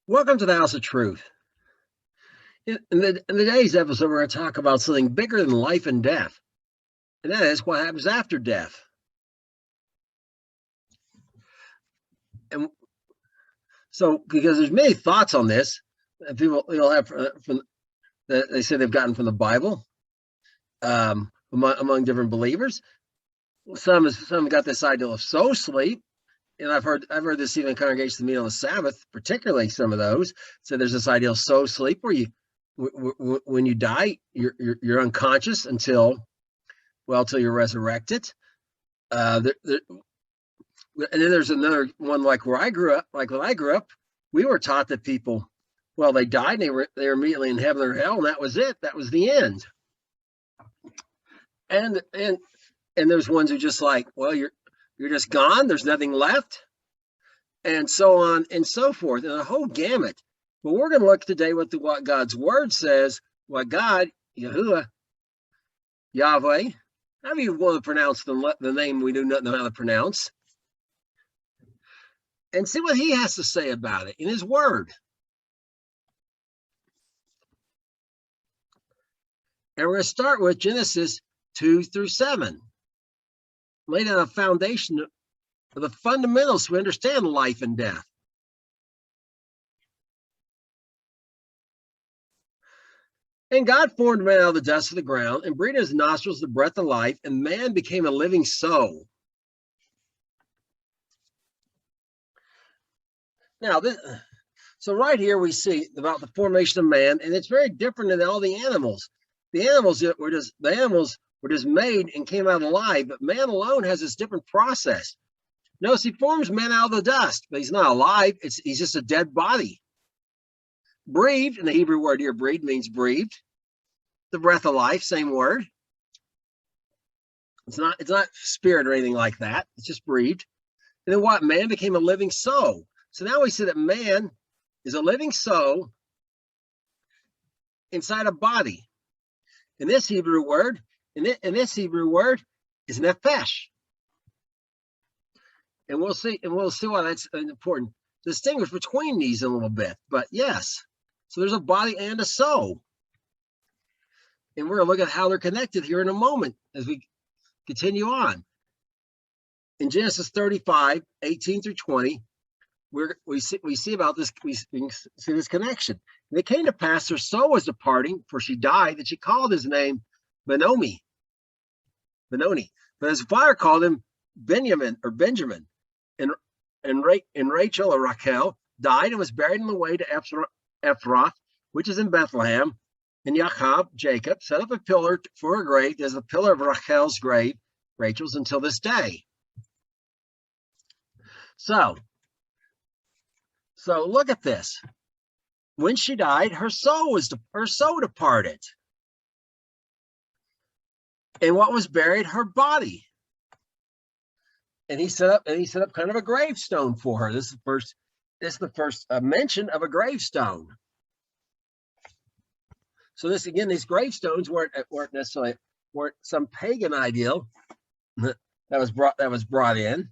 Welcome to the House of Truth. In today's episode, we're going to talk about something bigger than life and death, and that is what happens after death. And so, because there's many thoughts on this, that people have that they say they've gotten from the Bible, among different believers. Some got this idea of soul sleep, and I've heard this even in congregations meet on the Sabbath, particularly some of those. So there's this idea of soul sleep where when you die, you're unconscious until you're resurrected. And then there's another one, like where I grew up. Like when I grew up, we were taught that people, they died and they were immediately in heaven or hell, and that was it. That was the end. And there's ones who just like, you're just gone. There's nothing left, and so on and so forth, and a whole gamut. But we're going to look today what God's word says, what God, Yahuwah, Yahweh, however you want to pronounce the name we do not know how to pronounce, and see what he has to say about it in his word. And we're going to start with Genesis 2-7. Lay down a foundation of the fundamentals to understand life and death. And God formed man out of the dust of the ground and breathed in his nostrils the breath of life, and man became a living soul. Now, so right here we see about the formation of man, and it's very different than all the animals. The animals were just made and came out alive, but man alone has this different process. Notice he forms man out of the dust, but he's not alive. He's just a dead body. Breathed, and the Hebrew word here, breathed, means breathed. The breath of life, same word. It's not spirit or anything like that. It's just breathed. And then what? Man became a living soul. So now we see that man is a living soul inside a body. And this Hebrew word is nefesh. And we'll see why that's important to distinguish between these a little bit. But yes, so there's a body and a soul. And we're going to look at how they're connected here in a moment as we continue on. In Genesis 35:18-20, we see about this, we see this connection. And it came to pass, her soul was departing, for she died, that she called his name Benoni. But his father called him Benjamin. And Rachel, or Rachel, died and was buried in the way to Ephrath, which is in Bethlehem. And Jacob, set up a pillar for her grave. There's a pillar of Rachel's grave, Rachel's, until this day. So look at this. When she died, her soul departed. And what was buried? Her body. And he set up kind of a gravestone for her. This is the first mention of a gravestone. So these gravestones weren't some pagan ideal that was brought in.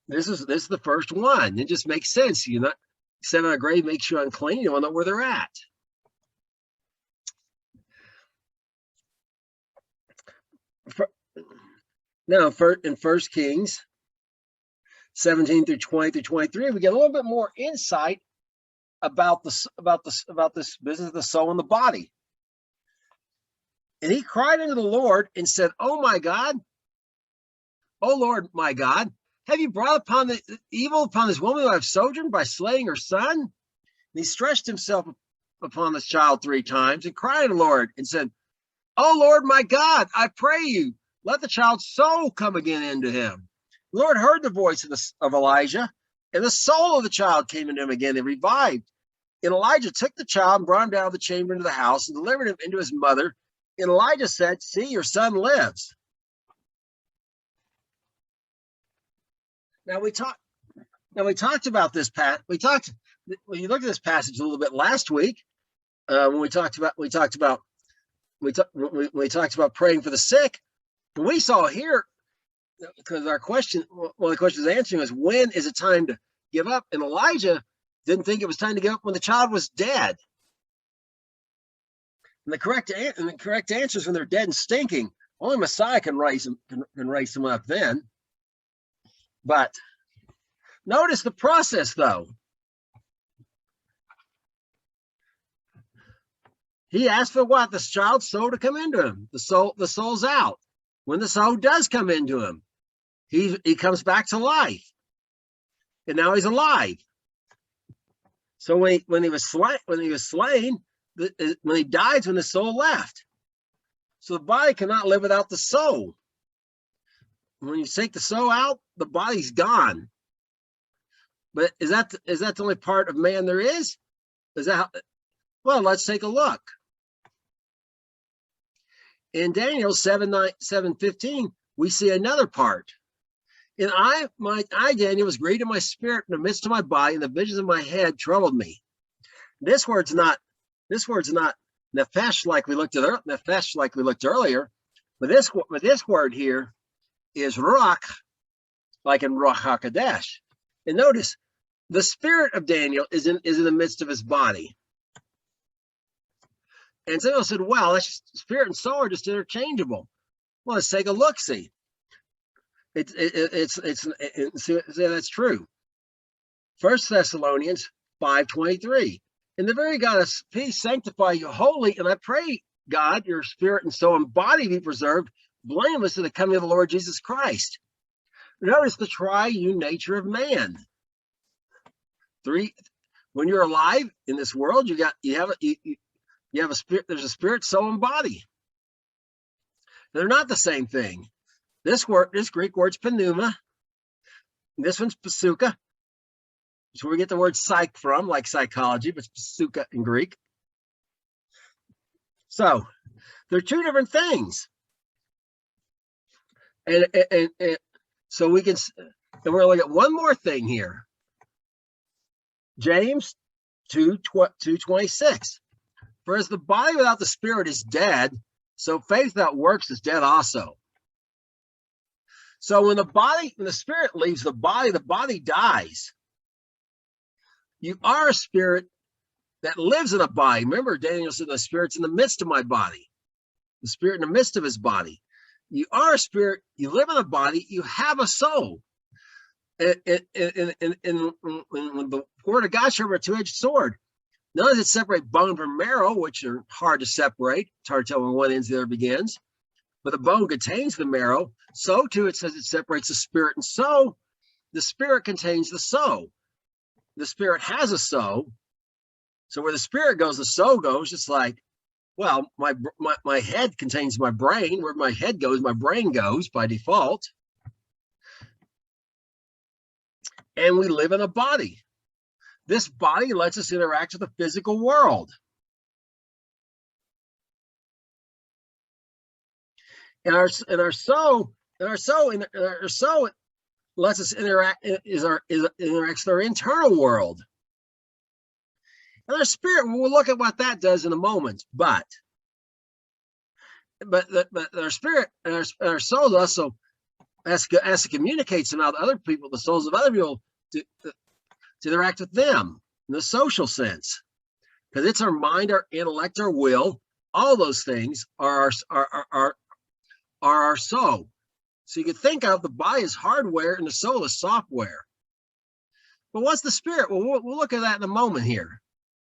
This is the first one. It just makes sense. You're not set on a grave, makes you unclean. You don't know where they're at. Now, in 1 Kings 17-20-23, we get a little bit more insight about this business of the soul and the body. And he cried unto the Lord and said, "Oh my God, oh Lord my God, have you brought upon the evil upon this woman who I have sojourned by slaying her son?" And he stretched himself upon this child 3 times and cried to the Lord and said, "Oh Lord my God, I pray you, let the child's soul come again into him." The Lord heard the voice of Elijah, and the soul of the child came into him again and revived. And Elijah took the child and brought him down to the chamber into the house and delivered him into his mother. And Elijah said, "See, your son lives." Now we talked about this when you look at this passage a little bit last week, when we talked about praying for the sick. But we saw here, because one of the questions answering was, when is it time to give up? And Elijah didn't think it was time to give up when the child was dead. And the correct answer is when they're dead and stinking. Only Messiah can raise them up then. But notice the process, though. He asked for what? The child's soul to come into him. The soul's out. When the soul does come into him, he comes back to life. And now he's alive. So when he was slain, when he died, when the soul left. So the body cannot live without the soul. When you take the soul out, the body's gone. But is that the only part of man there is? Is that well, let's take a look. In Daniel 7:15, we see another part. And Daniel, was grieved in my spirit in the midst of my body, and the visions of my head troubled me. This word's not nefesh like we looked earlier, but this word here is ruach, like in Ruach HaKodesh. And notice the spirit of Daniel is in the midst of his body. And someone said, well, that's just, spirit and soul are just interchangeable. Well, let's take a look-see. That's true. 1 Thessalonians 5:23. And the very God of peace sanctify you wholly, and I pray, God, your spirit and soul and body be preserved, blameless to the coming of the Lord Jesus Christ. Notice the triune nature of man. When you're alive in this world, you have a spirit. There's a spirit, soul, and body. They're not the same thing. This Greek word's pneuma. This one's psuka. It's where we get the word psych from, like psychology, but it's psuka in Greek. So they're two different things. And so we can, and we're going to look at one more thing here. James 2:26. For as the body without the spirit is dead, so faith without works is dead also. So when the spirit leaves the body dies. You are a spirit that lives in a body. Remember, Daniel said the spirit's in the midst of my body. The spirit in the midst of his body. You are a spirit, you live in a body, you have a soul. And when the word of God shall be a two-edged sword, not does it separate bone from marrow, which are hard to separate. It's hard to tell when one ends, the other begins. But the bone contains the marrow. So too, it says it separates the spirit and soul. The spirit contains the soul. The spirit has a soul. So where the spirit goes, the soul goes. It's like, well, my head contains my brain. Where my head goes, my brain goes by default. And we live in a body. This body lets us interact with the physical world. And our soul lets us interact interacts with our internal world. And our spirit, we'll look at what that does in a moment. But our spirit and our soul also has to communicate somehow to other people, the souls of other people, to interact with them in the social sense, because it's our mind, our intellect, our will. All those things are our soul. So you can think of the body as hardware and the soul as software. But what's the spirit? Well, we'll look at that in a moment here.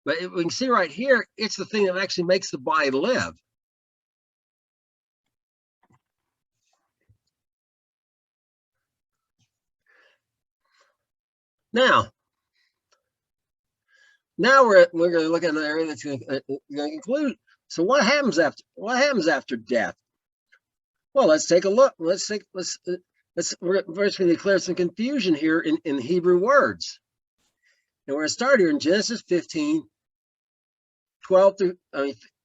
But we can see right here, it's the thing that actually makes the body live. Now we're going to look at an area that's going to conclude. So what happens after death? Well, let's take a look. We're first going to declare some confusion here in Hebrew words. And we're going to start here in Genesis 15,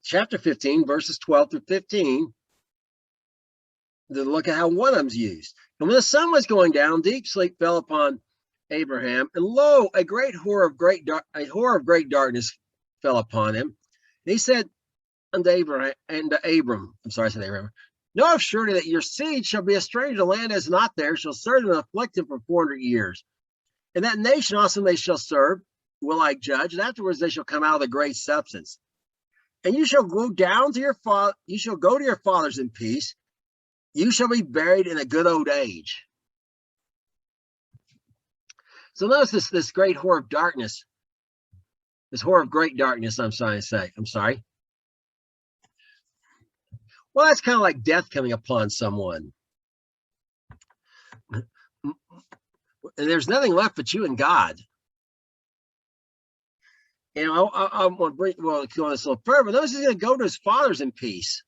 chapter 15, verses 12 through 15, to look at how one of them's used. And when the sun was going down, deep sleep fell upon Abraham, and lo, a horror of great darkness fell upon him. And he said unto Abram, know of surely that your seed shall be a stranger to land as not there, shall serve and afflict him for 400 years. And that nation also they shall serve, will I judge, and afterwards they shall come out of the great substance. And you shall go down to your father, you shall go to your fathers in peace. You shall be buried in a good old age. So notice this great horror of darkness, this horror of great darkness, I'm sorry. Well, that's kind of like death coming upon someone. And there's nothing left but you and God. And I want to bring, well, go on this a little further. Notice he's going to go to his fathers in peace.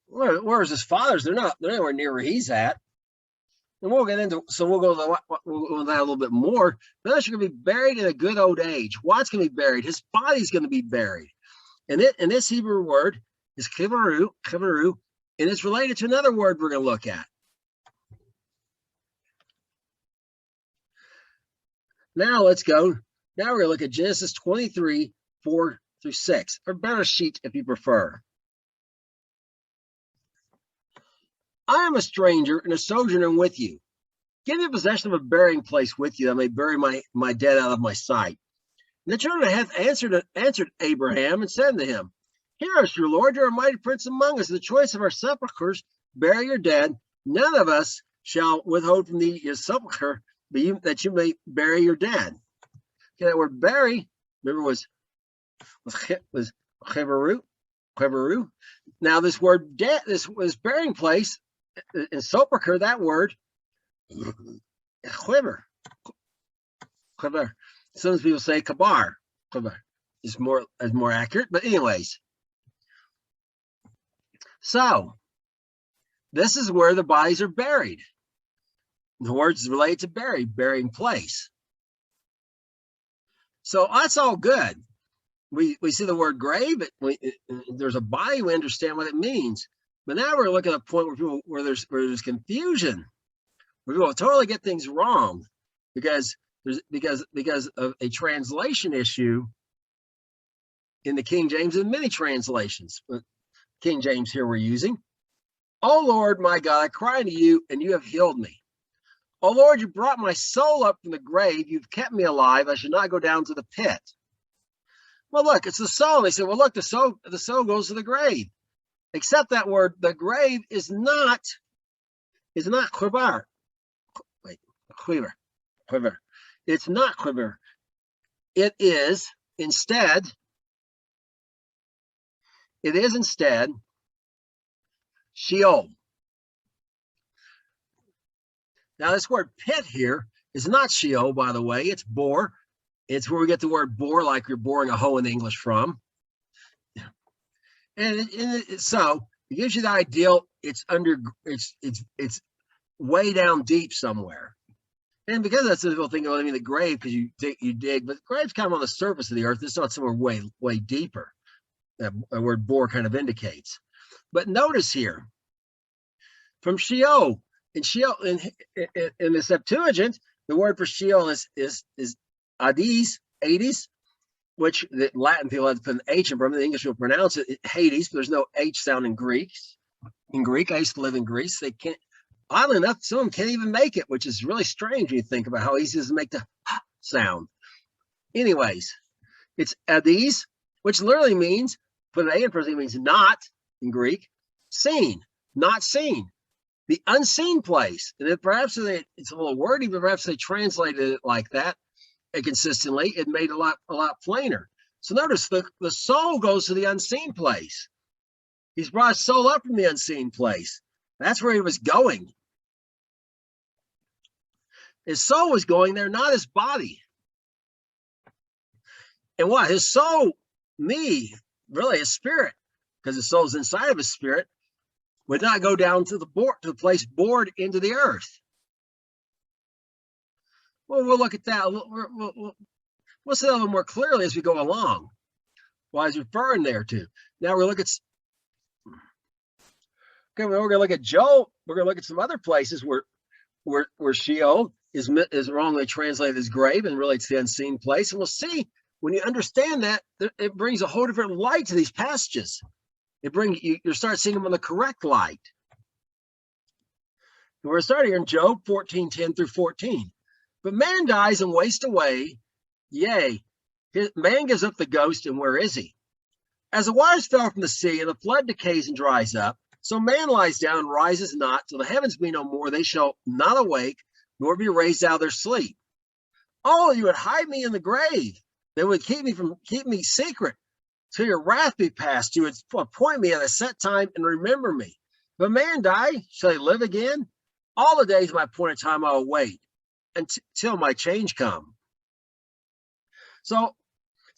Where's his fathers? They're anywhere near where he's at. And we'll get into, so we'll go to that a little bit more. Notice you're going to be buried in a good old age. What's going to be buried? His body's going to be buried. And this Hebrew word is kivaru, and it's related to another word we're going to look at. Now let's go. Now we're going to look at Genesis 23, 4 through 6, or Bereshit if you prefer. I am a stranger and a sojourner with you. Give me possession of a burying place with you, that I may bury my dead out of my sight. And the children of Heth answered Abraham and said to him, Hear us, your Lord, you are a mighty prince among us. The choice of our sepulchres, bury your dead. None of us shall withhold from thee your sepulchre, that you may bury your dead. Okay, that word bury, remember, was chevaru. Now this word dead, this was burying place, in sepulchre, that word, quiver. Some people say kabar. Quiver is more accurate, but anyways. So this is where the bodies are buried. The words relate to burying place. So that's all good. We see the word grave. There's a body. We understand what it means. But now we're looking at a point where there's confusion. Where people totally get things wrong because of a translation issue in the King James and many translations. But King James here we're using. Oh Lord, my God, I cry unto you, and you have healed me. Oh Lord, you brought my soul up from the grave. You've kept me alive. I should not go down to the pit. Well, look, it's the soul. They said, well, look, the soul goes to the grave. Except that word, the grave is not quiver. Wait, quiver. It's not quiver. It is instead Sheol. Now, this word pit here is not Sheol, by the way. It's bore. It's where we get the word bore, like you're boring a hole in English from. And so it gives you the ideal. It's way down deep somewhere. And because that's the difficult thing about the grave, because you dig, but the grave's kind of on the surface of the earth. It's not somewhere way deeper. That word bore kind of indicates. But notice here, from Sheol, in the Septuagint, the word for Sheol is Hades, which the Latin people have to put an H in front of. The English will pronounce it Hades, but there's no H sound in Greek. In Greek, I used to live in Greece. They can't, oddly enough, some of them can't even make it, which is really strange when you think about how easy it is to make the sound. Anyways, it's Hades, which literally means, put an A in front of it, means not in Greek, seen, not seen. The unseen place. And if perhaps it's a little wordy, but perhaps they translated it like that consistently. It made it a lot plainer. So notice the soul goes to the unseen place. He's brought his soul up from the unseen place. That's where he was going. His soul was going there, not his body. And what? His soul, really his spirit, because his soul's inside of his spirit, would not go down to the place bored into the earth. Well, we'll look at that. We'll see that a little more clearly as we go along. Why he's referring there to. Now we're looking at. Okay, we're going to look at Job. We're going to look at some other places where Sheol is wrongly translated as grave and relates to the unseen place. And we'll see when you understand that, it brings a whole different light to these passages. You start seeing them in the correct light. We're starting here in Job 14:10 through 14. But man dies and wastes away, Yea, man gives up the ghost, and where is he? As the waters fell from the sea, and the flood decays and dries up, so man lies down and rises not, till the heavens be no more. They shall not awake, nor be raised out of their sleep. Oh, you would hide me in the grave. They would keep me secret till your wrath be past. You would appoint me at a set time and remember me. If a man die, shall he live again? All the days of my appointed time I will wait until my change come. So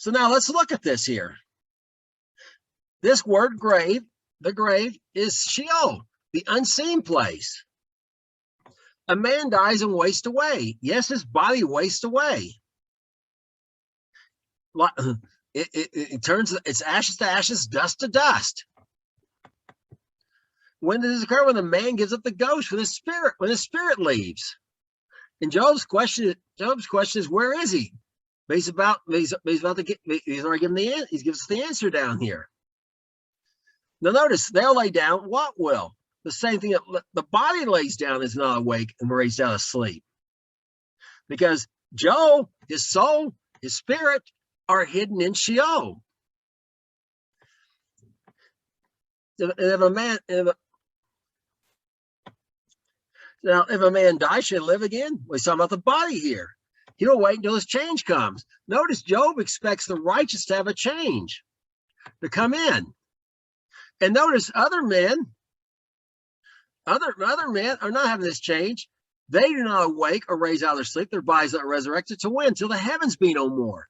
now let's look at this here. This word grave, the grave is Sheol, the unseen place. A man dies and wastes away. Yes, his body wastes away. It turns its ashes to ashes, dust to dust. When does this occur? When the man gives up the ghost, when his spirit leaves. And Job's question is, where is he? But he's already given he gives us the answer down here. Now notice, they'll lay down what will? The same thing that the body lays down is not awake and raised out of sleep. Because Job, his soul, his spirit are hidden in Sheol. If a man dies, should he live again? We're talking about the body here. He'll wait until his change comes. Notice Job expects the righteous to have a change, to come in. And notice other men are not having this change. They do not awake or raise out of their sleep. Their bodies are resurrected to when? Till the heavens be no more.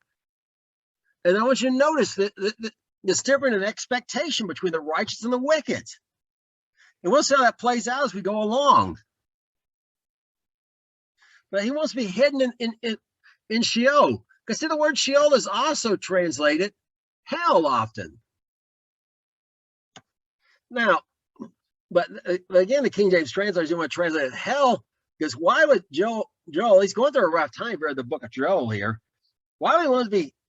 And I want you to notice that this different in expectation between the righteous and the wicked. And we'll see how that plays out as we go along. But he wants to be hidden in Sheol. Because see, the word Sheol is also translated hell often. Now, but again, the King James translators don't want to translate it hell, because why would Joel, he's going through a rough time here in the book of Joel here. Why would he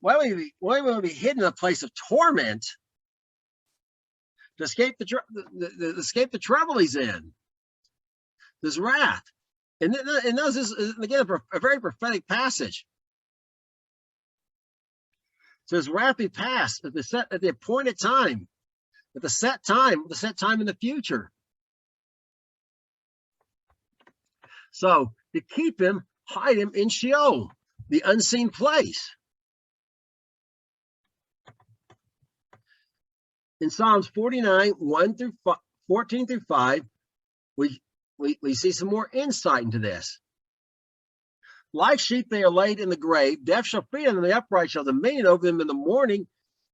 want to be hidden in a place of torment to escape the trouble he's in, this wrath? And this is again a very prophetic passage. So his wrath be past at the appointed time, at the set time in the future. So to keep him, hide him in Sheol, the unseen place. In Psalms 49, 14 through 5, we see some more insight into this. Like sheep they are laid in the grave, death shall feed on them, the upright shall dominion over them in the morning,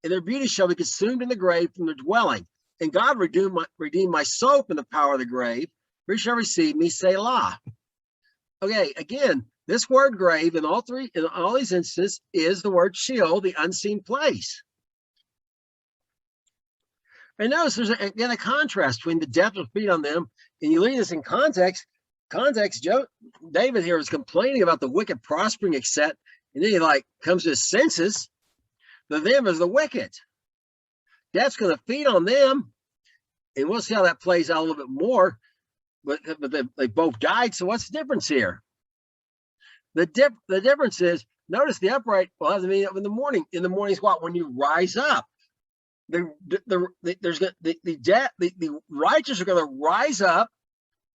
and their beauty shall be consumed in the grave from their dwelling. And God redeem my soul from the power of the grave, for he shall receive me, Selah. Okay, again, this word grave in all these instances is the word Sheol, the unseen place. And notice there's again a contrast between the death will feed on them, and you leave this in context. David here is complaining about the wicked prospering, etc., and then he comes to his senses. Them is the wicked. Death's going to feed on them, and we'll see how that plays out a little bit more. But they both died. So what's the difference here? The difference is, notice the upright will have to be up in the morning. In the morning is what? When you rise up. The righteous are going to rise up,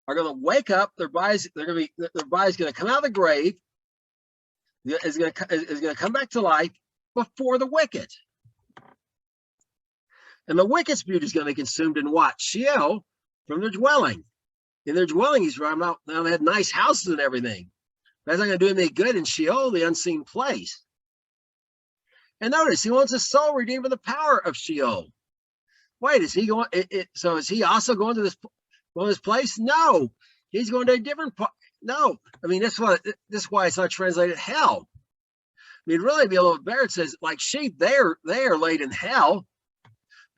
are going to wake up. Their body's going to come out of the grave. Is going to come back to life before the wicked. And the wicked's beauty is going to be consumed in what? Sheol, from their dwelling. In their dwelling, he's running out. Now they had nice houses and everything. That's not going to do anything good in Sheol, the unseen place. And notice, he wants his soul redeemed from the power of Sheol. Wait, is he going? So is he also going to this place? No, he's going to a different. No, I mean this is why it's not translated hell. I mean, really, be a little better. It says, like sheep, they are laid in hell.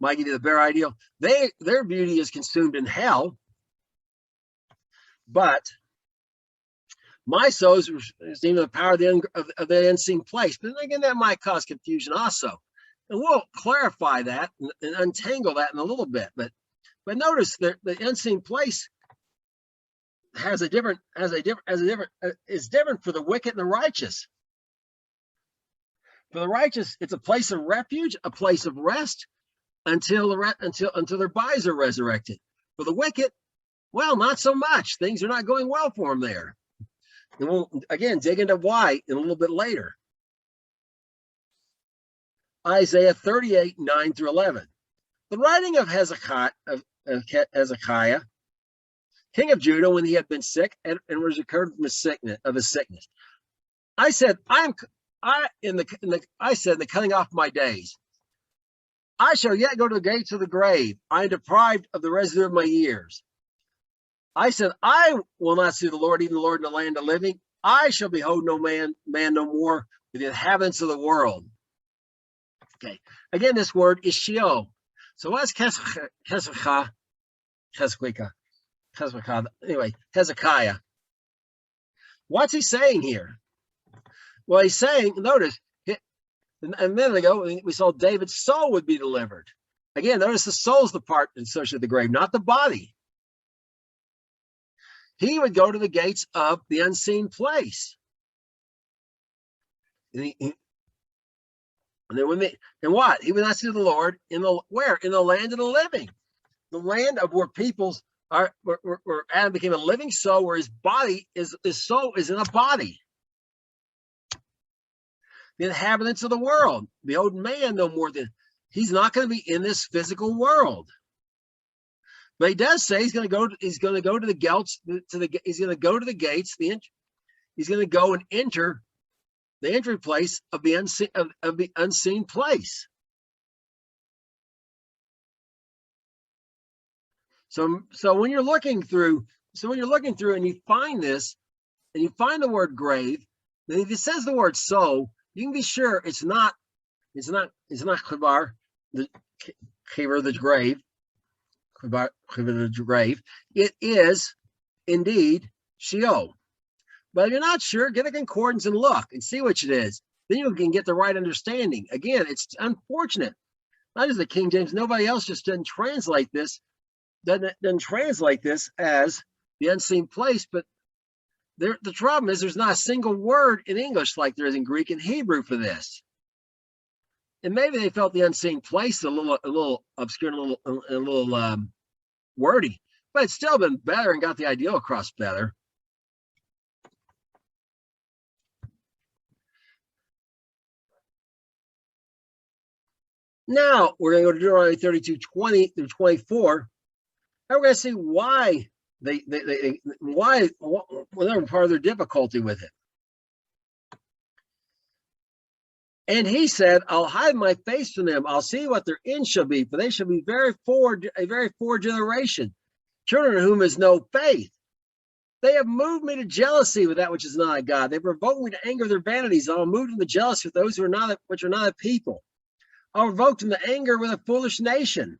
Might give you the bare ideal. Their beauty is consumed in hell. But my soul is redeemed the power of the unseen place. But again, that might cause confusion also. And we'll clarify that and untangle that in a little bit. But notice that the unseen place is different for the wicked and the righteous. For the righteous, it's a place of refuge, a place of rest until their bodies are resurrected. For the wicked, well, not so much. Things are not going well for them there. And we'll again dig into why in a little bit later. Isaiah 38, 9 through 11. The writing of Hezekiah, king of Judah, when he had been sick and was recovered from his sickness. I said, in the cutting off my days, I shall yet go to the gates of the grave. I am deprived of the residue of my years. I said, I will not see the Lord, even the Lord in the land of living. I shall behold no man no more, with the inhabitants of the world. Okay. Again, this word is Sheol. So what's Hezekiah? Anyway, Hezekiah. What's he saying here? Well, he's saying, notice, a minute ago, we saw David's soul would be delivered. Again, notice the soul's the part associated with the grave, not the body. He would go to the gates of the unseen place. And what? He would not see the Lord in the where? In the land of the living. The land of where people's are where Adam became a living soul, where his soul is in a body. The inhabitants of the world. Behold, man no more than he's not going to be in this physical world. But he does say he's going to go to the gates, he's going to go to the gates, he's going to go and enter the entry place of the unseen place. So when you're looking through and you find this, and you find the word grave, then if it says the word soul, you can be sure it's not Chibar, the grave. It is indeed Sheol. But if you're not sure, get a concordance and look and see which it is. Then you can get the right understanding. Again, it's unfortunate. Not just the King James, nobody else just doesn't translate this as the unseen place. But the problem is there's not a single word in English like there is in Greek and Hebrew for this. And maybe they felt the unseen place a little obscure and a little wordy, but it's still been better and got the idea across better. Now we're going to go to Deuteronomy 32, 20 through 24. And we're going to see why why they're part of their difficulty with it. And he said, I'll hide my face from them. I'll see what their end shall be, for they shall be a very forward generation, children of whom is no faith. They have moved me to jealousy with that which is not a God. They provoked me to anger with their vanities. I'll move them to jealousy with those who are not, which are not a people. I'll provoke them to anger with a foolish nation.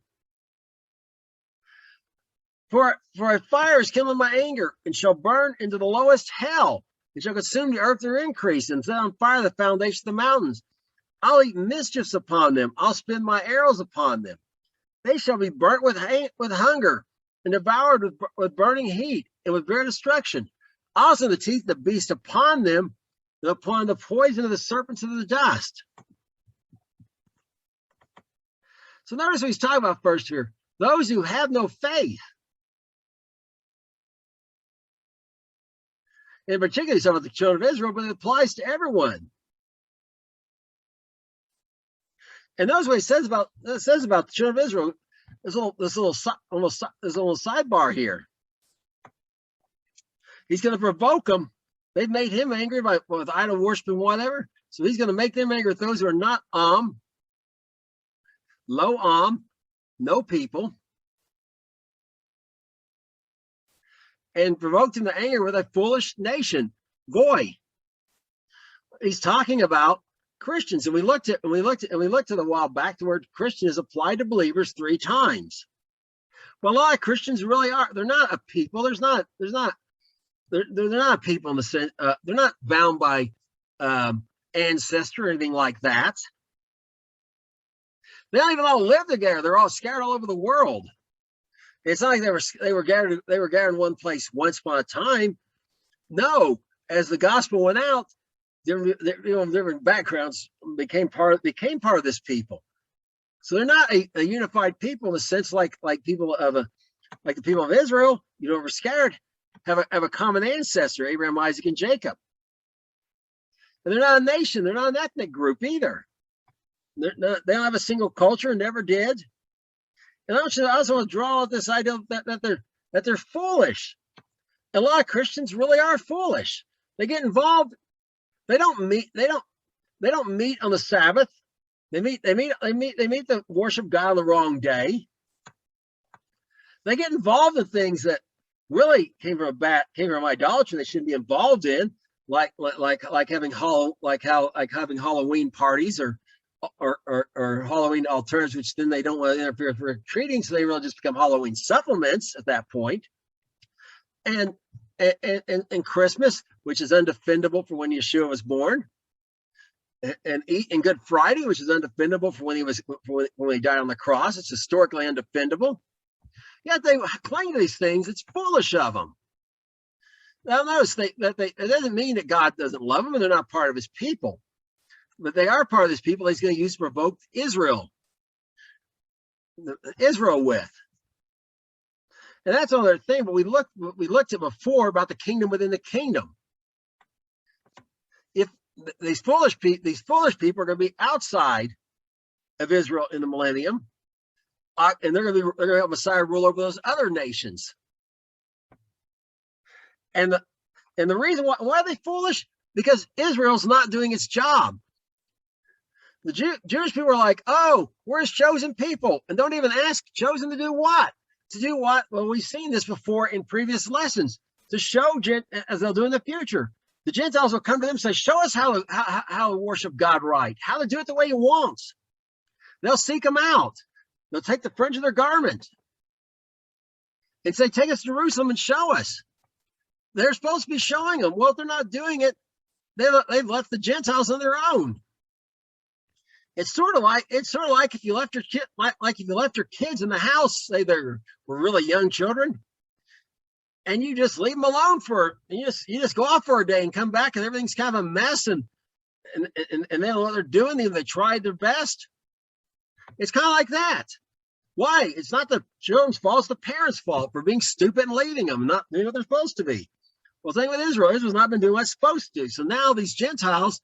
For a fire is kindled in my anger, and shall burn into the lowest hell. It shall consume the earth their increase, and set on fire the foundation of the mountains. I'll eat mischiefs upon them. I'll spin my arrows upon them. They shall be burnt with hunger, and devoured with burning heat, and with very destruction. Also the teeth of the beast upon them, and upon the poison of the serpents of the dust. So notice what he's talking about first here. Those who have no faith. In particular, he's talking about the children of Israel, but it applies to everyone. And notice what he says about the children of Israel. This little sidebar here. He's going to provoke them. They've made him angry with idol worship and whatever. So he's going to make them angry with those who are not low no people, and provoked him to anger with a foolish nation, goy. He's talking about Christians, and we looked at a while back. The word Christian is applied to believers 3 times. Well, a lot of Christians really are. They're not a people. They're not a people in the sense. They're not bound by ancestry or anything like that. They don't even all live together. They're all scattered all over the world. It's not like they were gathered in one place once upon a time. No, as the gospel went out, different backgrounds became part of this people. So they're not a unified people in the sense like people of like the people of Israel, were scattered, have a common ancestor, Abraham, Isaac, and Jacob. And they're not a nation, they're not an ethnic group either. They don't have a single culture, never did. And I also want to draw out this idea that they're foolish. A lot of Christians really are foolish. They get involved. They don't meet on the Sabbath. They meet the worship God on the wrong day. They get involved in things that really came from idolatry they shouldn't be involved in, like having Halloween parties or Halloween alternatives, which then they don't want to interfere with treating, so they really just become Halloween supplements at that point. And Christmas, which is undefendable for when Yeshua was born, and Good Friday, which is undefendable for when he died on the cross. It's historically undefendable. Yet they cling to these things. It's foolish of them. Now notice it doesn't mean that God doesn't love them and they're not part of his people, but they are part of his people. He's going to use to provoke Israel with. And that's another thing. But we looked at before about the kingdom within the kingdom. If these foolish people are going to be outside of Israel in the millennium, and they're going to have Messiah rule over those other nations. And the reason why are they foolish? Because Israel's not doing its job. The Jewish people are like, oh, we're his chosen people, and don't even ask chosen to do what. To do what? Well, we've seen this before in previous lessons. To show, as they'll do in the future, the Gentiles will come to them and say, show us how to worship God right, how to do it the way he wants. They'll seek him out. They'll take the fringe of their garment and say, take us to Jerusalem and show us. They're supposed to be showing them. Well, if they're not doing it, they've left the Gentiles on their own. It's sort of like if you left your kids in the house, say they were really young children, and you just leave them alone you just go off for a day and come back and everything's kind of a mess and they don't know what they're doing. They tried their best. It's kind of like that. Why? It's not the children's fault, it's the parents' fault for being stupid and leaving them, not doing what they're supposed to be. Well, the thing with Israel's not been doing what it's supposed to do. So now these Gentiles,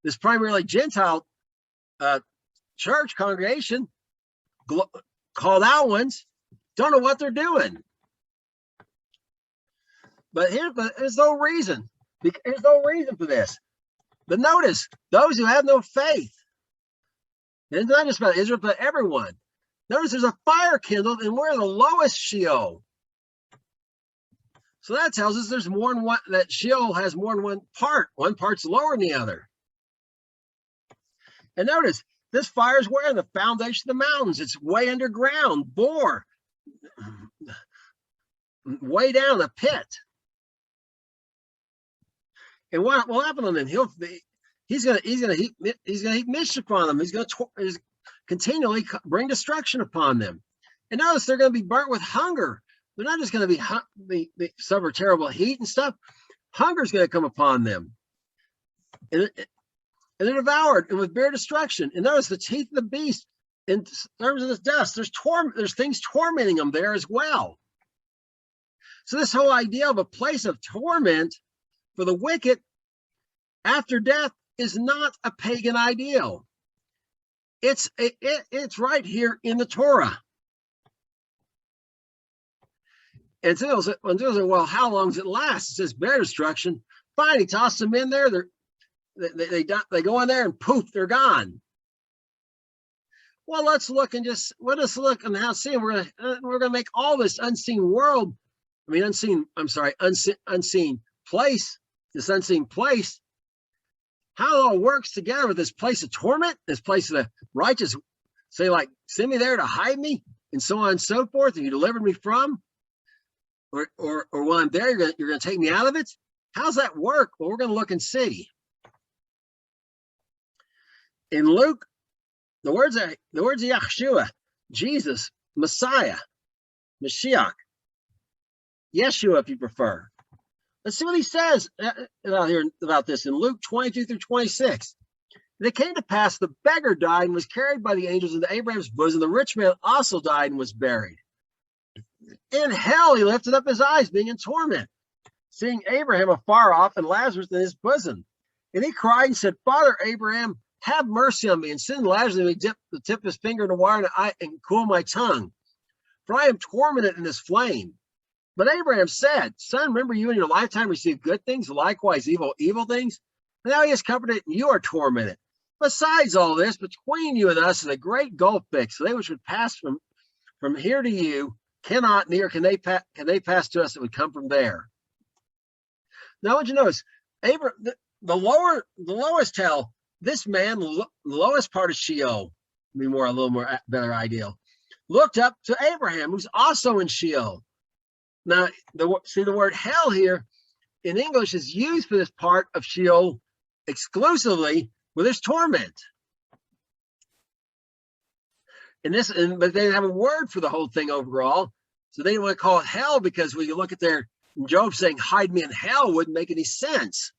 this primarily Gentile church congregation, called out ones, don't know what they're doing. But there's no reason. There's no reason for this. But notice, those who have no faith, and it's not just about Israel, but everyone. Notice there's a fire kindled, and we're in the lowest Sheol. So that tells us there's more than one, that Sheol has more than one part. One part's lower than the other. And notice, this fire is where? The foundation of the mountains. It's way underground, bore, way down the pit. And what will happen on him? He's gonna heap mischief on them. He's gonna continually bring destruction upon them. And notice they're gonna be burnt with hunger. They're not just gonna be suffer terrible heat and stuff. Hunger is gonna come upon them, and they're devoured and with bare destruction. And notice the teeth of the beast in terms of the dust. There's things tormenting them there as well. So this whole idea of a place of torment for the wicked after death is not a pagan ideal. It's right here in the Torah. And so, well, how long does it last? It says bare destruction. Fine, he tossed them in there. They go in there and poof, they're gone. Well, let's look and how see. We're gonna make all this unseen world. Unseen place. This unseen place, how it all works together with this place of torment, this place of the righteous, say like, send me there to hide me, and so on and so forth, and you delivered me from, or while I'm there, you're gonna take me out of it. How's that work? Well, we're gonna look and see. In Luke, the words of Yeshua, Jesus, Messiah, Mashiach, Yeshua if you prefer, Let's see what he says about here about this in Luke 22 through 26. And it came to pass the beggar died and was carried by the angels into Abraham's bosom. The rich man also died and was buried. In hell he lifted up his eyes, being in torment, seeing Abraham afar off and Lazarus in his bosom. And he cried and said, Father Abraham, have mercy on me, and send Lazarus to me dip the tip of his finger in the water and cool my tongue, for I am tormented in this flame. But Abraham said, Son, remember you in your lifetime received good things, likewise evil things. And now he is comforted and you are tormented. Besides all this, between you and us is a great gulf fixed. So they which would pass from here to you cannot, neither can they pass to us that would come from there. Now, I want you to notice, the lowest hell, this man, the lowest part of Sheol, be a little more better ideal, looked up to Abraham, who's also in Sheol. Now, see the word hell here in English is used for this part of Sheol exclusively where there's torment. But they didn't have a word for the whole thing overall, so they didn't want to call it hell, because when you look at Job saying, hide me in hell, wouldn't make any sense.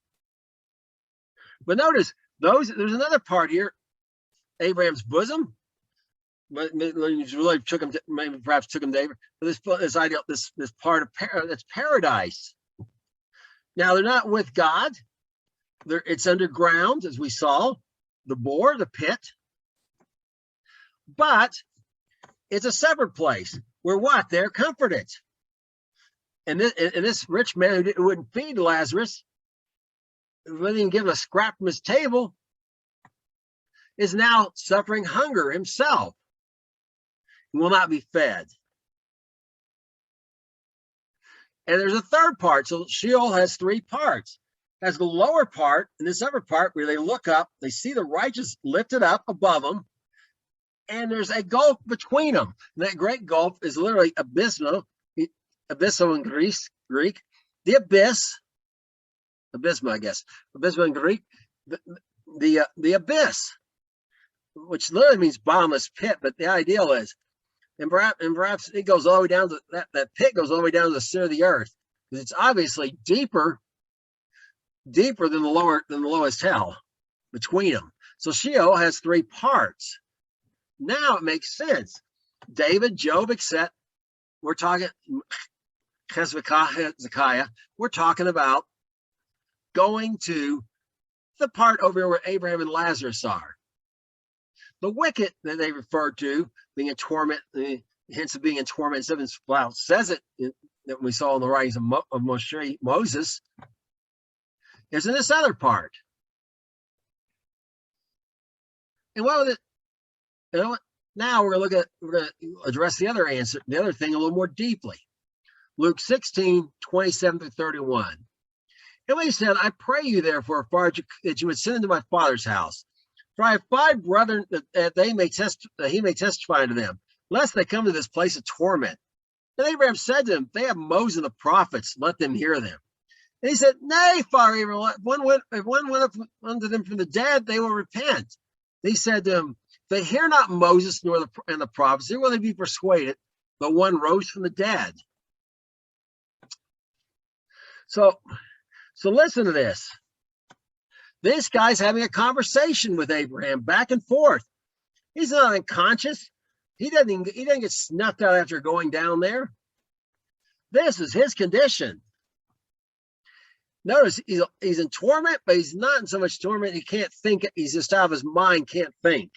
But notice, there's another part here, Abraham's bosom. Really took him to, maybe perhaps took him to Abraham. This ideal, this part of that's paradise. Now they're not with God. It's underground, as we saw, the pit. But it's a separate place where what? They're comforted. And this rich man who wouldn't feed Lazarus, who wouldn't even give him a scrap from his table, is now suffering hunger himself. He will not be fed. And there's a third part. So Sheol has three parts. It has the lower part and this upper part where they look up, they see the righteous lifted up above them, and there's a gulf between them. And that great gulf is literally abysso in Greek, the abyss, abysma, I guess, abysma in Greek, the abyss, which literally means bottomless pit. But the ideal is, and perhaps it goes all the way down to that pit goes all the way down to the center of the earth, because it's obviously deeper than the lowest hell between them. So Sheol has three parts. Now it makes sense. David, Job, except we're talking Hezekiah, we're talking about going to the part over here where Abraham and Lazarus are. The wicked that they refer to being in torment, hence of being in torment, says it that we saw in the writings of Moses, is in this other part. And what was it? Now we're going to address the other thing a little more deeply. Luke 16, 27 through 31. And when he said, I pray you therefore, that you would send into my father's house. For I have 5 brethren that he may testify unto them, lest they come to this place of torment. And Abraham said to him, they have Moses and the prophets, let them hear them. And he said, nay, Father Abraham, if one went up unto them from the dead, they will repent. And he said to him, if they hear not Moses and the prophets, neither will they be persuaded, but one rose from the dead. So listen to this. This guy's having a conversation with Abraham back and forth. He's not unconscious. He doesn't get snuffed out after going down there. This is his condition. Notice he's in torment, but he's not in so much torment he can't think. He's just out of his mind, can't think.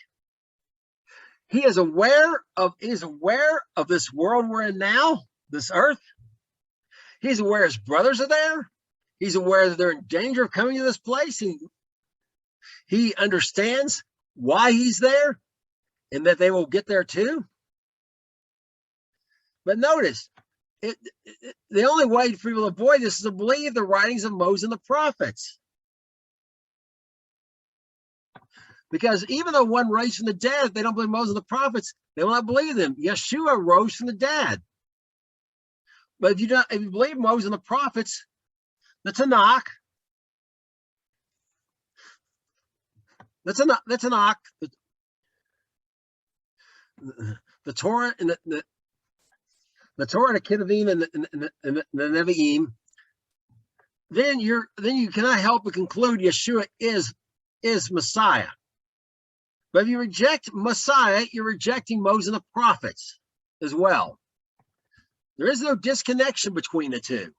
He is aware of this world we're in now, this earth. He's aware his brothers are there. He's aware that they're in danger of coming to this place. He understands why he's there and that they will get there too. But notice, the only way for people to avoid this is to believe the writings of Moses and the prophets. Because even though one raised from the dead, if they don't believe Moses and the prophets, they will not believe them. Yeshua rose from the dead. But if you believe Moses and the prophets, the Tanakh, the Torah and the Torah, the Ketuvim, and the Nevi'im, then you cannot help but conclude Yeshua is Messiah. But if you reject Messiah, you're rejecting Moses and the prophets as well. There is no disconnection between the two.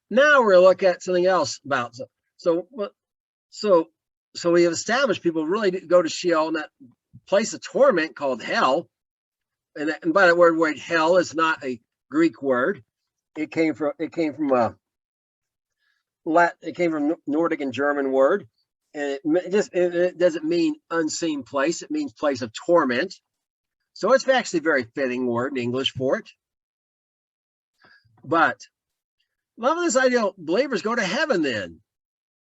Now we're going to look at something else about so we have established people really go to Sheol, and that place of torment called hell. And by that word hell is not a Greek word. It came from Nordic and German word, and it doesn't mean unseen place. It means place of torment. So it's actually a very fitting word in English for it. But love this idea, believers go to heaven. Then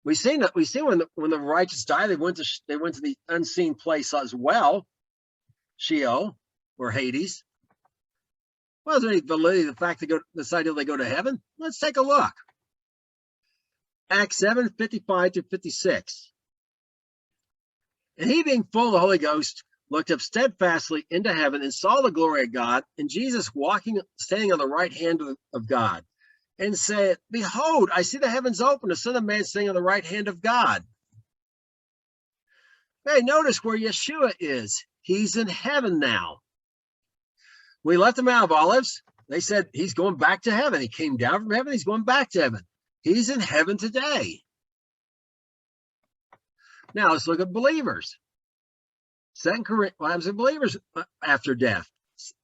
we see when the righteous die, they went to the unseen place as well, Sheol or Hades. Well, is there any validity to the fact this idea they go to heaven? Let's take a look. Acts 7:55-56. And he, being full of the Holy Ghost, looked up steadfastly into heaven and saw the glory of God, and Jesus standing on the right hand of God, and said, Behold, I see the heavens open, the Son of Man standing on the right hand of God. Hey, notice where Yeshua is. He's in heaven now. We left the Mount of Olives. They said he's going back to heaven. He came down from heaven. He's going back to heaven. He's in heaven today. Now let's look at believers. What happens to believers after death?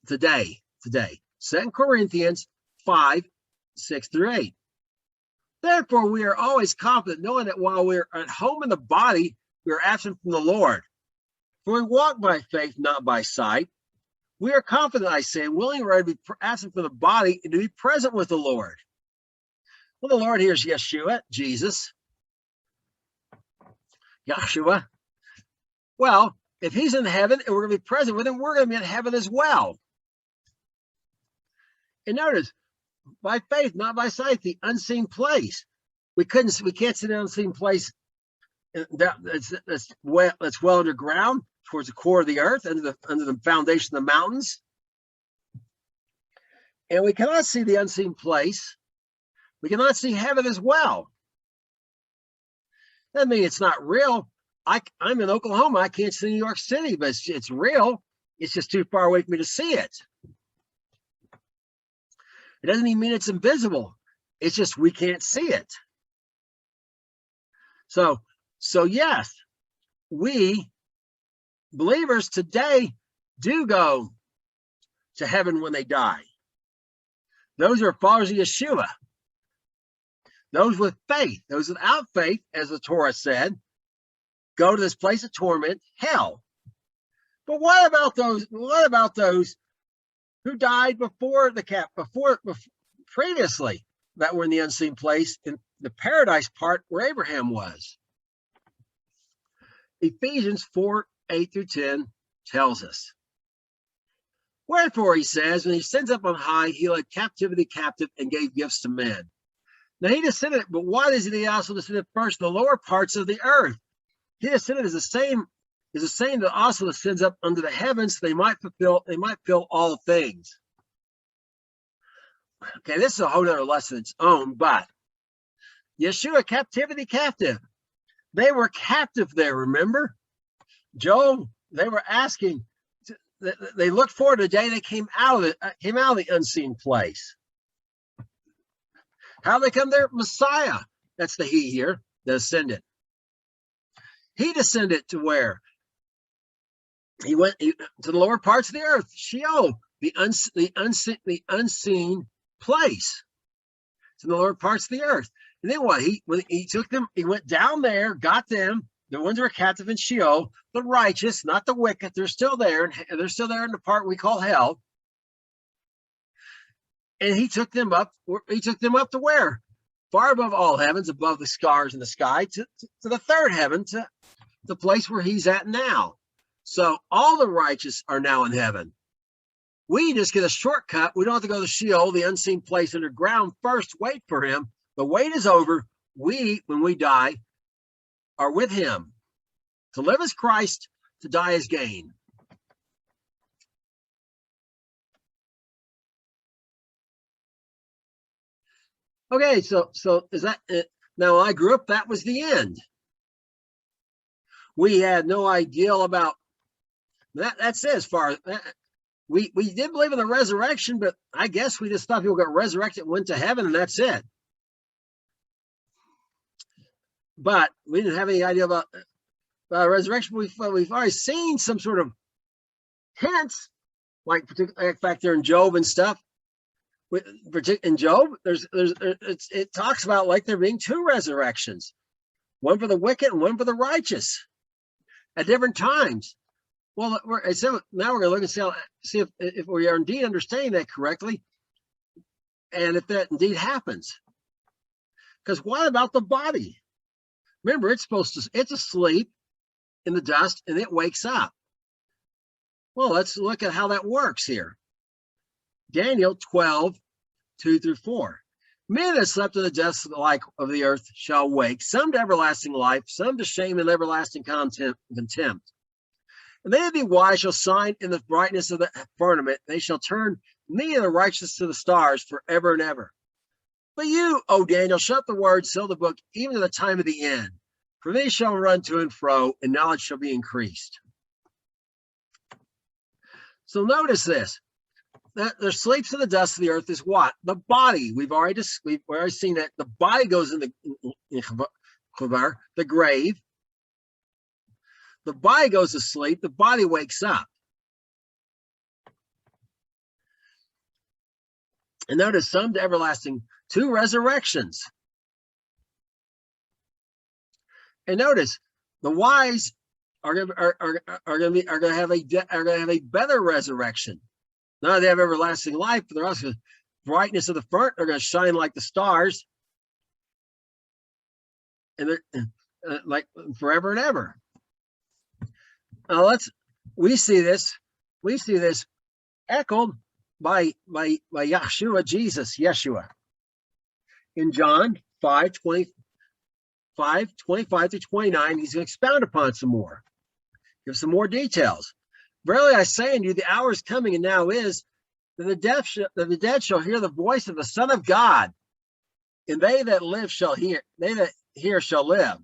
Today. 2 Corinthians 5:6-8. Therefore, we are always confident, knowing that while we are at home in the body, we are absent from the Lord. For we walk by faith, not by sight. We are confident, I say, willing to be absent from the body and to be present with the Lord. Well, the Lord here is Yeshua, Jesus. Yeshua. Well, if he's in heaven and we're going to be present with him, we're going to be in heaven as well. And notice, by faith, not by sight, the unseen place. We can't see the unseen place that's well underground, towards the core of the earth, under the foundation of the mountains. And we cannot see the unseen place. We cannot see heaven as well. That means it's not real. I'm in Oklahoma. I can't see New York City, but it's real. It's just too far away for me to see it. It doesn't even mean it's invisible. It's just we can't see it. So yes, we believers today do go to heaven when they die. Those are followers of Yeshua. Those with faith, those without faith, as the Torah said, go to this place of torment, hell. But what about those who died previously, that were in the unseen place, in the paradise part where Abraham was? Ephesians 4:8-10 tells us. Wherefore, he says, when he sends up on high, he led captivity captive and gave gifts to men. Now he descended, but why does he also descended first in the lower parts of the earth? He descended is the same that also descends up under the heavens, so they might fill all things. Okay, this is a whole other lesson its own, but Yeshua, captivity captive. They were captive there, remember? Job, they were asking, they looked forward to the day they came out of the unseen place. How did they come there? Messiah. That's the he here, the ascendant. He descended to where? He went to the lower parts of the earth, Sheol, the unseen place. It's in the lower parts of the earth. And then what? He took them, he went down there, got them, the ones who are captive in Sheol, the righteous, not the wicked. They're still there, and they're still there in the part we call hell. And he took them up. He took them up to where? Far above all heavens, above the stars in the sky, to the third heaven, to the place where he's at now. So all the righteous are now in heaven. We just get a shortcut. We don't have to go to Sheol, the unseen place underground, first. Wait for him. The wait is over. We, when we die, are with him. To live as Christ, To die is gain. Okay, so is that it? Now, when I grew up, that was the end. We had no idea about that. That's it. As far as we did believe in the resurrection, but I guess we just thought people got resurrected, went to heaven, and that's it. But we didn't have any idea about resurrection. We've already seen some sort of hints, like back there in Job and stuff. In Job, it talks about like there being two resurrections, one for the wicked and one for the righteous, at different times. Well, now we're going to look and see if we are indeed understanding that correctly, and if that indeed happens. Because what about the body? Remember, it's asleep in the dust, and it wakes up. Well, let's look at how that works here. Daniel 12, 2-4. Many that slept in the dust of the earth shall wake, some to everlasting life, some to shame and everlasting contempt. And they that be wise shall shine in the brightness of the firmament. They shall turn many of the righteous to the stars forever and ever. But you, O Daniel, shut the word, seal the book, even to the time of the end. For they shall run to and fro, and knowledge shall be increased. So notice this. That there sleeps in the dust of the earth is what? The body. We've already seen that the body goes in the grave. The body goes to sleep. The body wakes up. And notice some to everlasting, two resurrections. And notice the wise are going to have a better resurrection. Not they have everlasting life, but they're also the brightness of the front. They're going to shine like the stars, and they're like forever and ever. Now we see this echoed by Yeshua in John 5:25-29. He's going to expound upon some more, give some more details. Verily I say unto you, the hour is coming, and now is, that the dead shall hear the voice of the Son of God, and they that live shall hear. They that hear shall live.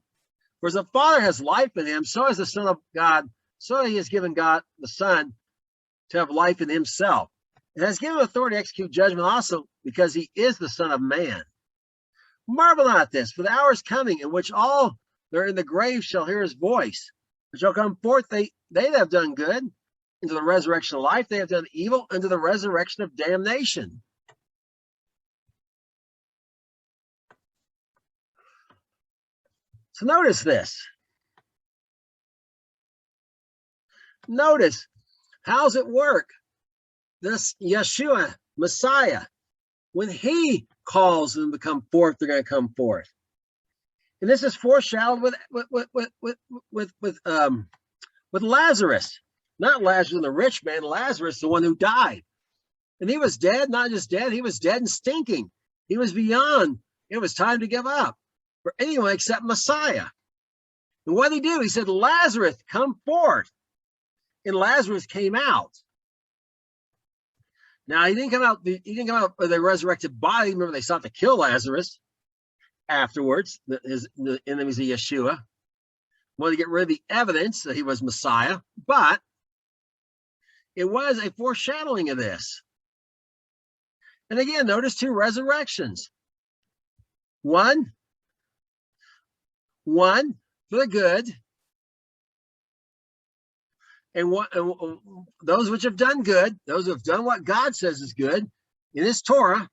For as the Father has life in him, so has the Son of God. So he has given God the Son to have life in himself, and has given authority to execute judgment also, because he is the Son of Man. Marvel not at this, for the hour is coming in which all that are in the grave shall hear his voice, and shall come forth, they that have done good, into the resurrection of life, they have done evil, into the resurrection of damnation. So notice this. Notice, how's it work? This Yeshua, Messiah, when he calls them to come forth, they're going to come forth. And this is foreshadowed with Lazarus. Not Lazarus, the rich man, Lazarus, the one who died. And he was dead, not just dead, he was dead and stinking. He was beyond. It was time to give up for anyone except Messiah. And what did he do? He said, Lazarus, come forth. And Lazarus came out. Now, he didn't come out with a resurrected body. Remember, they sought to kill Lazarus afterwards. The enemies of Yeshua wanted to get rid of the evidence that he was Messiah, but it was a foreshadowing of this. And again, notice two resurrections. One for the good, and those which have done good, those who have done what God says is good in his Torah,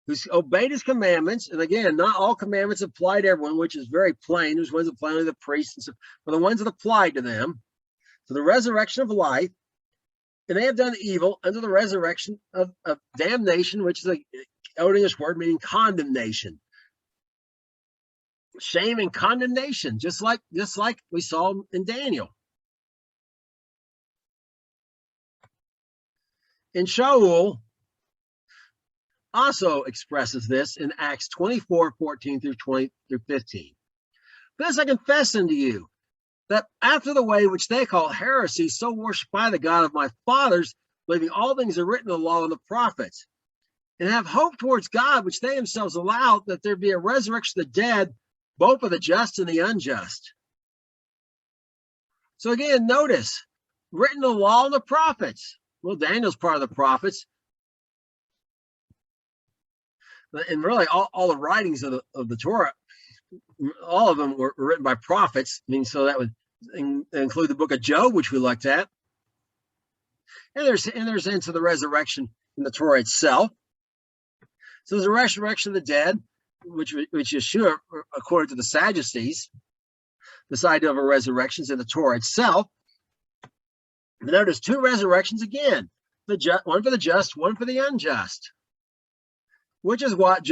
who's obeyed his commandments. And again, not all commandments apply to everyone, which is very plain. There's ones that apply to the priests, and so, but the ones that apply to them, to the resurrection of life, and they have done evil unto the resurrection of damnation, which is an old English word meaning condemnation. Shame and condemnation, just like we saw in Daniel. And Shaul also expresses this in Acts 24:14-20-15. This I confess unto you, that after the way which they call heresy, so worship I the God of my fathers, believing all things are written in the law and the prophets, and have hope towards God, which they themselves allow, that there be a resurrection of the dead, both of the just and the unjust. So again, notice, written in the law and the prophets. Well, Daniel's part of the prophets. And really, all the writings of the Torah, all of them were written by prophets. I mean, so that would include the book of Job, which we looked at. And there's hints of the resurrection in the Torah itself. So there's a resurrection of the dead, which Yeshua, according to the Sadducees, this idea of a resurrection is in the Torah itself. And notice two resurrections again, one for the just, one for the unjust, which is what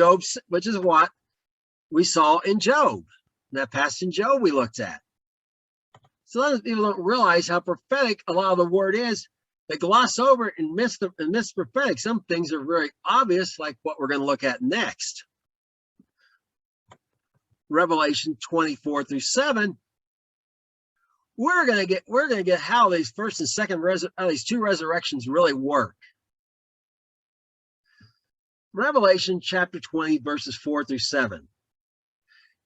we saw in Job. That passage in Job we looked at. So a lot of people don't realize how prophetic a lot of the word is. They gloss over it and miss prophetic. Some things are very obvious, like what we're going to look at next. Revelation 24-7. We're going to get how these first and second how these two resurrections really work. Revelation chapter 20, verses 4-7.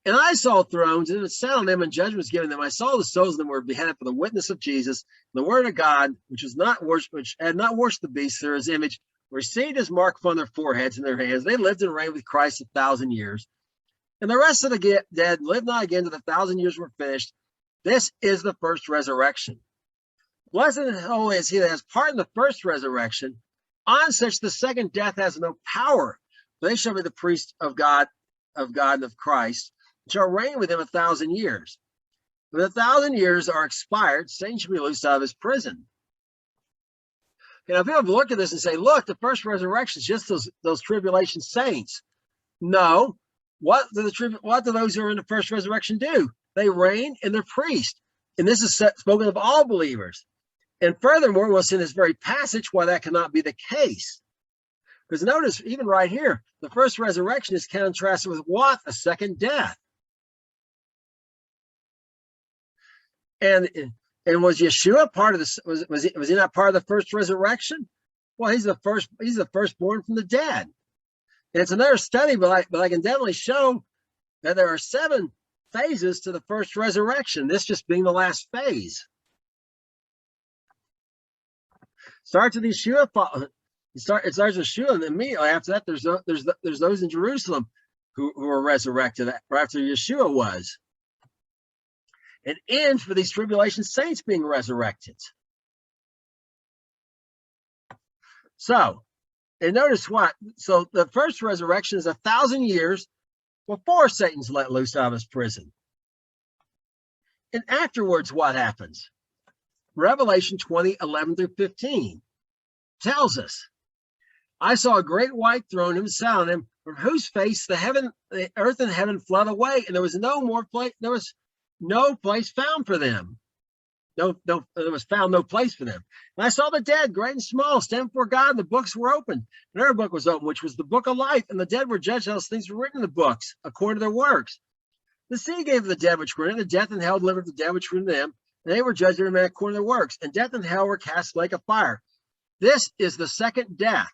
And I saw thrones, and it sat on them, and judgment was given them. I saw the souls of them were beheaded for the witness of Jesus, the word of God, which had not worshipped the beast or his image, received his mark upon their foreheads and their hands. They lived and reigned with Christ 1,000 years. And the rest of the dead lived not again till the 1,000 years were finished. This is the first resurrection. Blessed and holy is he that has part in the first resurrection. On such the second death has no power. They shall be the priests of God and of Christ, and shall reign with him 1,000 years. When 1,000 years are expired, Satan shall be loosed out of his prison. You know, people look at this and say, look, the first resurrection is just those tribulation saints. No. What do those who are in the first resurrection do? They reign and they're priests. And this is spoken of all believers. And furthermore, we'll see in this very passage why that cannot be the case. Because notice, even right here, the first resurrection is contrasted with what? A second death. And was Yeshua part of this? Was he not part of the first resurrection? Well, he's the firstborn from the dead. And it's another study, but I can definitely show that there are 7 phases to the first resurrection, this just being the last phase. Starts with Yeshua. It starts with Yeshua, and immediately after that, there's those in Jerusalem who were resurrected after Yeshua was. And ends for these tribulation saints being resurrected. So, and notice what? So the first resurrection is 1,000 years before Satan's let loose out of his prison. And afterwards, what happens? Revelation 20:11-15 tells us, I saw a great white throne and sat on him, from whose face the earth and heaven fled away, and there was no place found for them. There was found no place for them. And I saw the dead, great and small, stand before God, and the books were opened. Another book was opened, which was the book of life, and the dead were judged as things were written in the books, according to their works. The sea gave the dead which were in it, and death and hell delivered the dead which were in them, and they were judged every man according to their works. And death and hell were cast like a fire. This is the second death.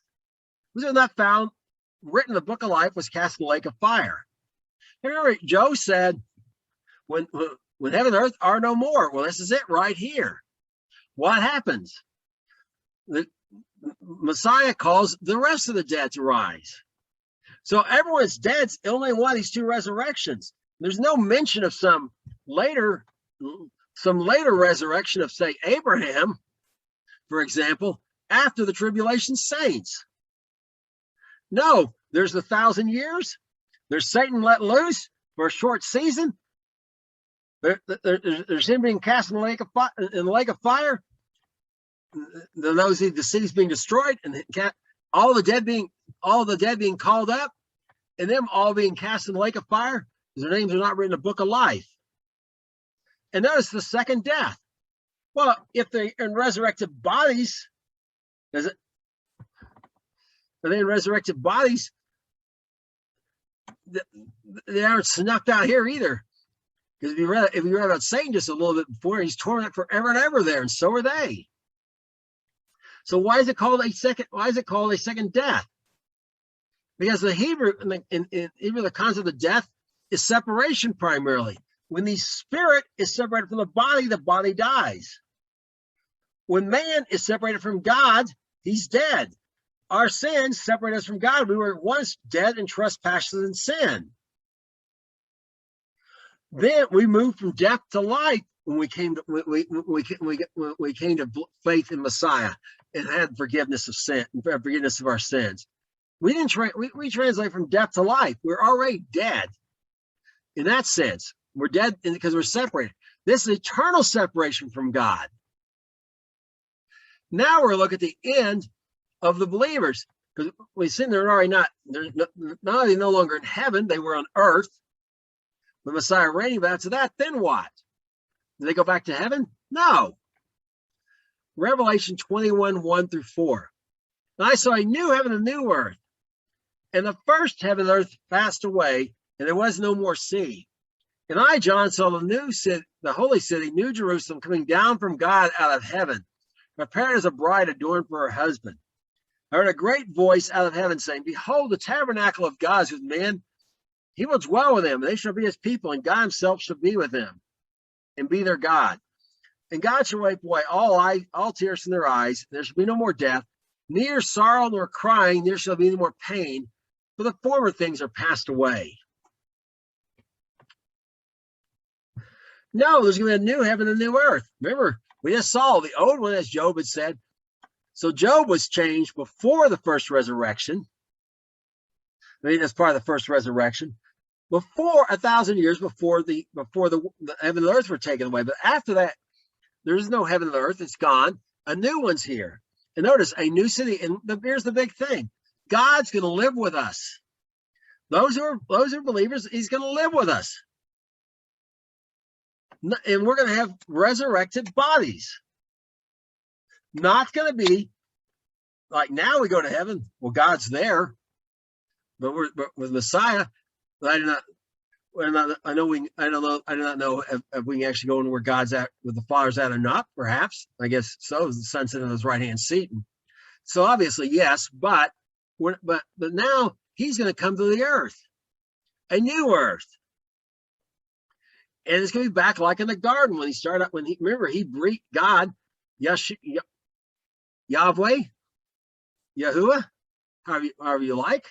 Who was not found written in the book of life was cast in the lake of fire. Remember, Joe said, when heaven and earth are no more. Well, this is it right here. What happens? The Messiah calls the rest of the dead to rise. So everyone's dead. It's only one of these two resurrections. There's no mention of some later resurrection of, say, Abraham, for example, after the tribulation saints. No, there's 1,000 years. There's Satan let loose for a short season. There's him being cast in the lake of fire. The city's being destroyed, and all the dead being called up, and them all being cast in the lake of fire, because their names are not written in the book of life. And notice the second death. Well, if they're in resurrected bodies, are they in resurrected bodies? They aren't snuffed out here either. Because if you read about Satan just a little bit before, he's tormented forever and ever there, and so are they. So why is it called a second death? Because the Hebrew, in Hebrew, the concept of death is separation primarily. When the spirit is separated from the body dies. When man is separated from God, he's dead. Our sins separate us from God. We were once dead in trespasses and sin. Then we moved from death to life when we came to faith in Messiah and had forgiveness of sin, forgiveness of our sins. We didn't we translate from death to life. We're already dead. In that sense, we're dead because we're separated. This is eternal separation from God. Now we're looking at the end of the believers, because we see they're already not only no longer in heaven, they were on earth. The Messiah reigning, but after that, then what? Do they go back to heaven? No. Revelation 21:1-4. And I saw a new heaven and a new earth, and the first heaven and earth passed away, and there was no more sea. And I, John, saw the new city, the holy city, New Jerusalem, coming down from God out of heaven, prepared as a bride adorned for her husband. I heard a great voice out of heaven saying, "Behold, the tabernacle of God is with men. He will dwell with them, and they shall be his people, and God himself shall be with them, and be their God. And God shall wipe away all tears from their eyes. There shall be no more death, neither sorrow nor crying. There shall be no more pain, for the former things are passed away." No, there's going to be a new heaven and a new earth. Remember, we just saw the old one, as Job had said. So Job was changed before the first resurrection. I mean, as part of the first resurrection. Before 1,000 years before the heaven and earth were taken away. But after that, there's no heaven and earth. It's gone. A new one's here. And notice, a new city. And here's the big thing. God's going to live with us. Those who are believers, he's going to live with us. And we're going to have resurrected bodies. Not going to be like now we go to heaven. Well, God's there. But with Messiah, I do not know if we can actually go in where God's at, with the Father's at or not. Perhaps, I guess so. Is the sense in his right hand seat. And so obviously, yes. But now he's going to come to the earth, a new earth, and it's going to be back like in the garden when he started up. He breathed God, Yahweh, Yahuwah, however you like.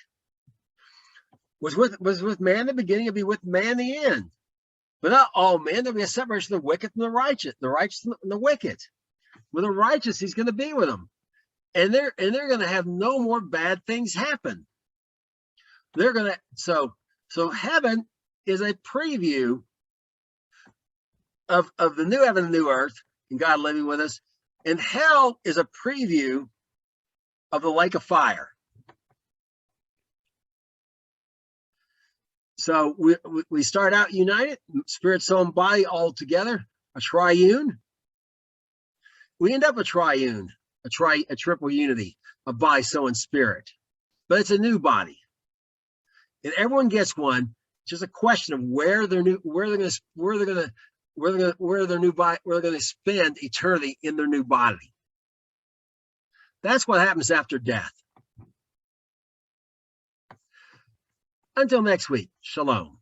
Was with man in the beginning, and be with man in the end. But not all men. There'll be a separation of the wicked and the righteous and the wicked. With the righteous, he's going to be with them. And they're going to have no more bad things happen. They're going to, so heaven is a preview of the new heaven and new earth, and God living with us. And hell is a preview of the lake of fire. So we start out united, spirit, soul, and body all together, a triune. We end up a triune, a triple unity of body, soul, and spirit. But it's a new body, and everyone gets one. It's just a question of where they're going to spend eternity in their new body. That's what happens after death. Until next week, shalom.